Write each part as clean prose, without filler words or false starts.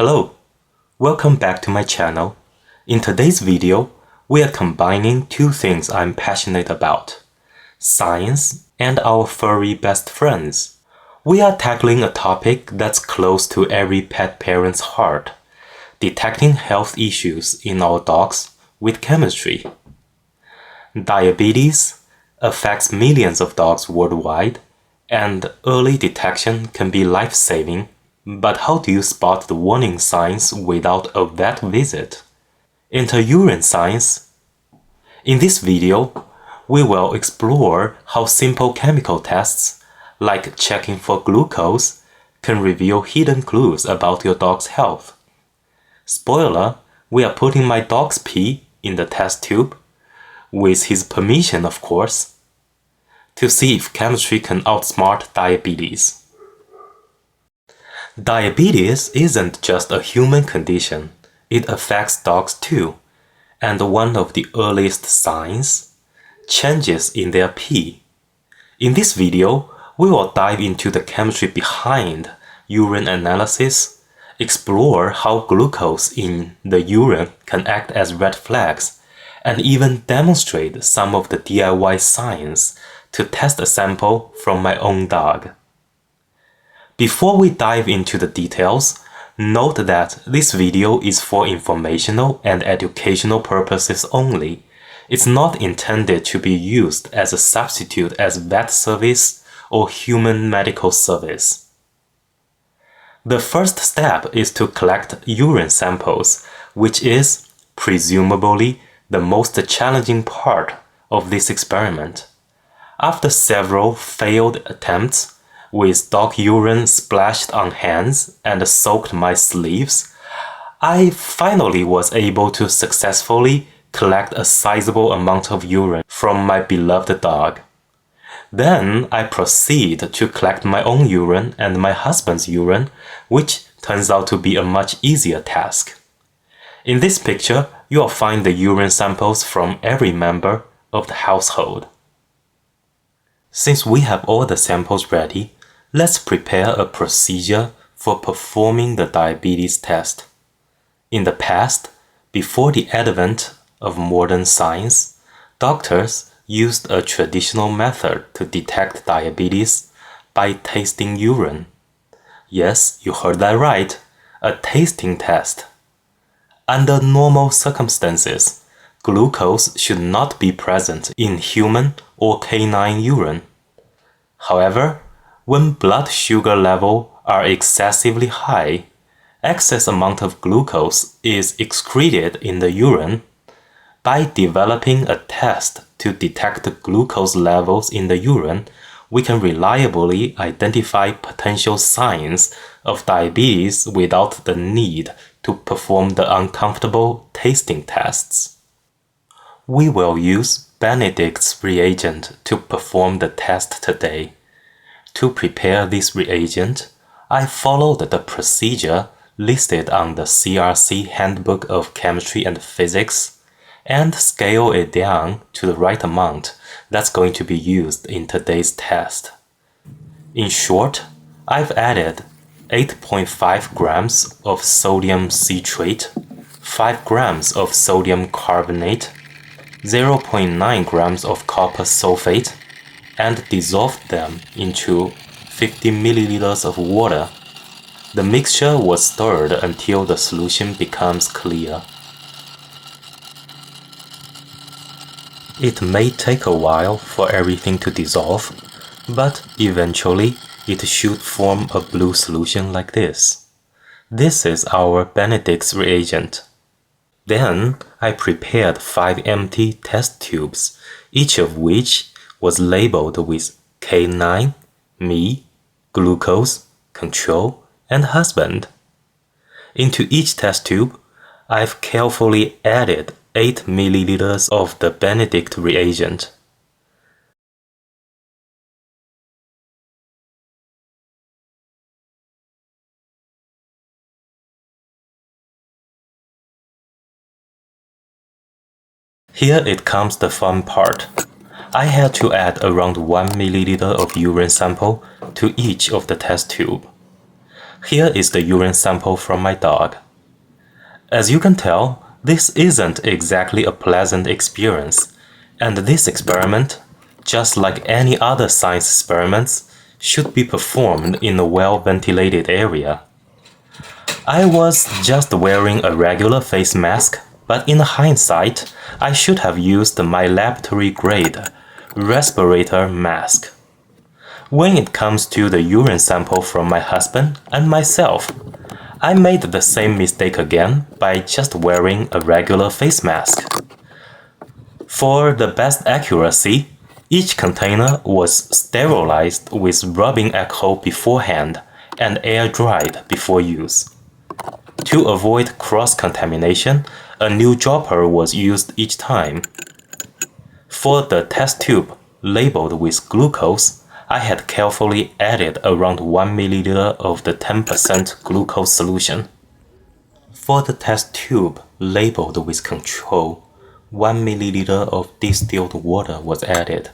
Hello, welcome back to my channel. In today's video, we are combining two things I'm passionate about: science and our furry best friends. We are tackling a topic that's close to every pet parent's heart: detecting health issues in our dogs with chemistry. Diabetes affects millions of dogs worldwide, and early detection can be life-saving. But how do you spot the warning signs without a vet visit? Enter urine science. In this video, we will explore how simple chemical tests, like checking for glucose, can reveal hidden clues about your dog's health. Spoiler, we are putting my dog's pee in the test tube, with his permission of course, to see if chemistry can outsmart diabetes. Diabetes isn't just a human condition, it affects dogs too, and one of the earliest signs: changes in their pee. In this video, we will dive into the chemistry behind urine analysis, explore how glucose in the urine can act as red flags, and even demonstrate some of the DIY science to test a sample from my own dog. Before we dive into the details, note that this video is for informational and educational purposes only. It's not intended to be used as a substitute as vet service or human medical service. The first step is to collect urine samples, which is, presumably, the most challenging part of this experiment. After several failed attempts, with dog urine splashed on hands and soaked my sleeves, I finally was able to successfully collect a sizable amount of urine from my beloved dog. Then I proceed to collect my own urine and my husband's urine, which turns out to be a much easier task. In this picture, you'll find the urine samples from every member of the household. Since we have all the samples ready, let's prepare a procedure for performing the diabetes test. In the past, before the advent of modern science, doctors used a traditional method to detect diabetes by tasting urine. Yes, you heard that right, a tasting test. Under normal circumstances, glucose should not be present in human or canine urine. However, when blood sugar levels are excessively high, excess amount of glucose is excreted in the urine. By developing a test to detect the glucose levels in the urine, we can reliably identify potential signs of diabetes without the need to perform the uncomfortable tasting tests. We will use Benedict's reagent to perform the test today. To prepare this reagent, I followed the procedure listed on the CRC Handbook of Chemistry and Physics and scale it down to the right amount that's going to be used in today's test. In short, I've added 8.5 grams of sodium citrate, 5 grams of sodium carbonate, 0.9 grams of copper sulfate, and dissolved them into 50 milliliters of water. The mixture was stirred until the solution becomes clear. It may take a while for everything to dissolve, but eventually it should form a blue solution like this. This is our Benedict's reagent. Then I prepared 5 empty test tubes, each of which was labeled with K9, me, glucose, control, and husband. Into each test tube, I've carefully added 8 milliliters of the Benedict reagent. Here it comes the fun part. I had to add around 1 milliliter of urine sample to each of the test tube. Here is the urine sample from my dog. As you can tell, this isn't exactly a pleasant experience, and this experiment, just like any other science experiments, should be performed in a well-ventilated area. I was just wearing a regular face mask, but in hindsight, I should have used my laboratory-grade respirator mask. When it comes to the urine sample from my husband and myself, I made the same mistake again by just wearing a regular face mask. For the best accuracy, each container was sterilized with rubbing alcohol beforehand and air-dried before use. To avoid cross-contamination, a new dropper was used each time. For the test tube labeled with glucose, I had carefully added around 1 milliliter of the 10% glucose solution. For the test tube labeled with control, 1 milliliter of distilled water was added.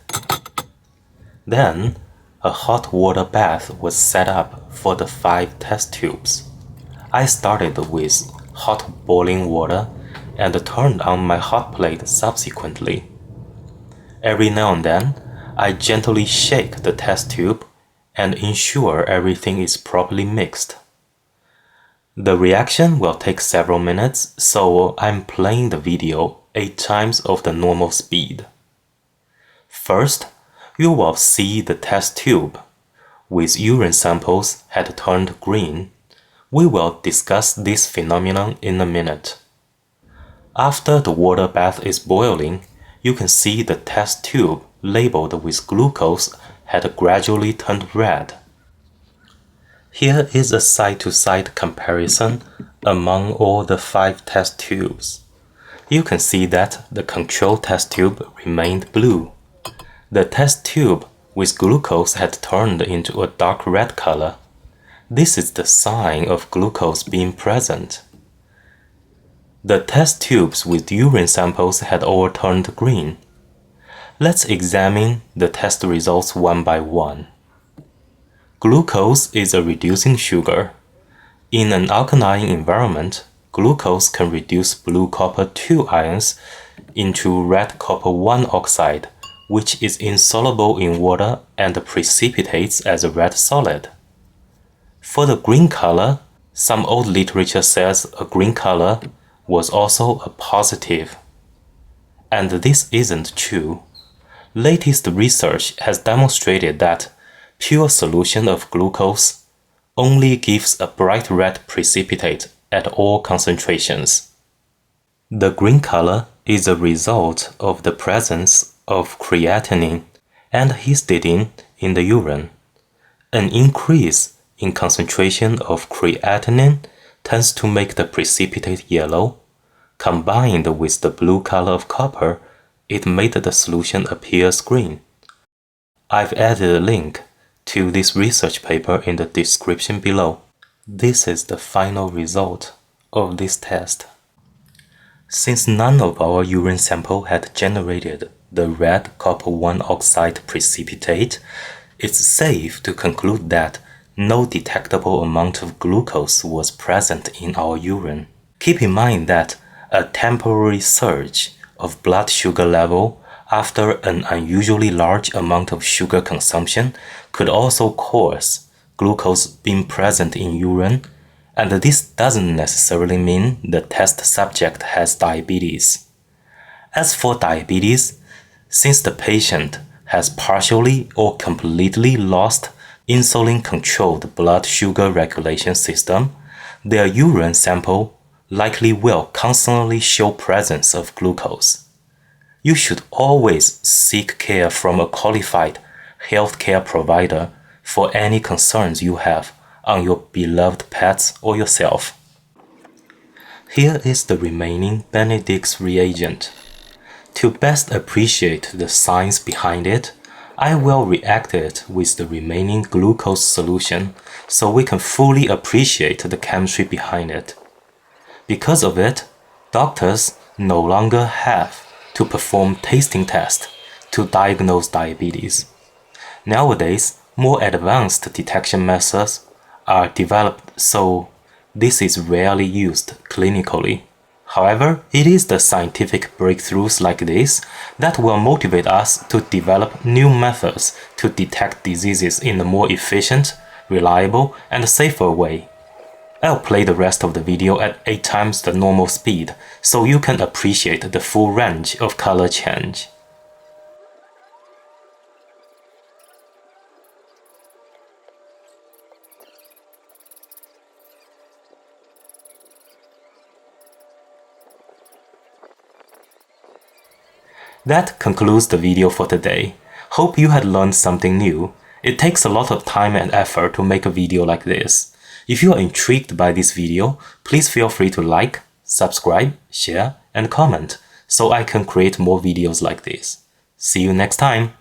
Then, a hot water bath was set up for the 5 test tubes. I started with hot boiling water and turned on my hot plate subsequently. Every now and then, I gently shake the test tube and ensure everything is properly mixed. The reaction will take several minutes, so I'm playing the video 8 times of the normal speed. First, you will see the test tube, with urine samples had turned green. We will discuss this phenomenon in a minute. After the water bath is boiling, you can see the test tube labeled with glucose had gradually turned red. Here is a side-to-side comparison among all the 5 test tubes. You can see that the control test tube remained blue. The test tube with glucose had turned into a dark red color. This is the sign of glucose being present. The test tubes with urine samples had all turned green. Let's examine the test results one by one. Glucose is a reducing sugar. In an alkaline environment, glucose can reduce blue copper 2 ions into red copper 1 oxide, which is insoluble in water and precipitates as a red solid. For the green color, some old literature says a green color was also a positive. And this isn't true. Latest research has demonstrated that pure solution of glucose only gives a bright red precipitate at all concentrations. The green color is a result of the presence of creatinine and histidine in the urine. An increase in concentration of creatinine tends to make the precipitate yellow. Combined with the blue color of copper, it made the solution appear green. I've added a link to this research paper in the description below. This is the final result of this test. Since none of our urine sample had generated the red copper 1 oxide precipitate, it's safe to conclude that no detectable amount of glucose was present in our urine. Keep in mind that a temporary surge of blood sugar level after an unusually large amount of sugar consumption could also cause glucose being present in urine, and this doesn't necessarily mean the test subject has diabetes. As for diabetes, since the patient has partially or completely lost insulin-controlled blood sugar regulation system, their urine sample likely will constantly show presence of glucose. You should always seek care from a qualified healthcare provider for any concerns you have on your beloved pets or yourself. Here is the remaining Benedict's reagent. To best appreciate the science behind it, I will react it with the remaining glucose solution so we can fully appreciate the chemistry behind it. Because of it, doctors no longer have to perform tasting tests to diagnose diabetes. Nowadays, more advanced detection methods are developed so this is rarely used clinically. However, it is the scientific breakthroughs like this that will motivate us to develop new methods to detect diseases in a more efficient, reliable, and safer way. I'll play the rest of the video at 8 times the normal speed so you can appreciate the full range of color change. That concludes the video for today. Hope you had learned something new. It takes a lot of time and effort to make a video like this. If you are intrigued by this video, please feel free to like, subscribe, share, and comment so I can create more videos like this. See you next time!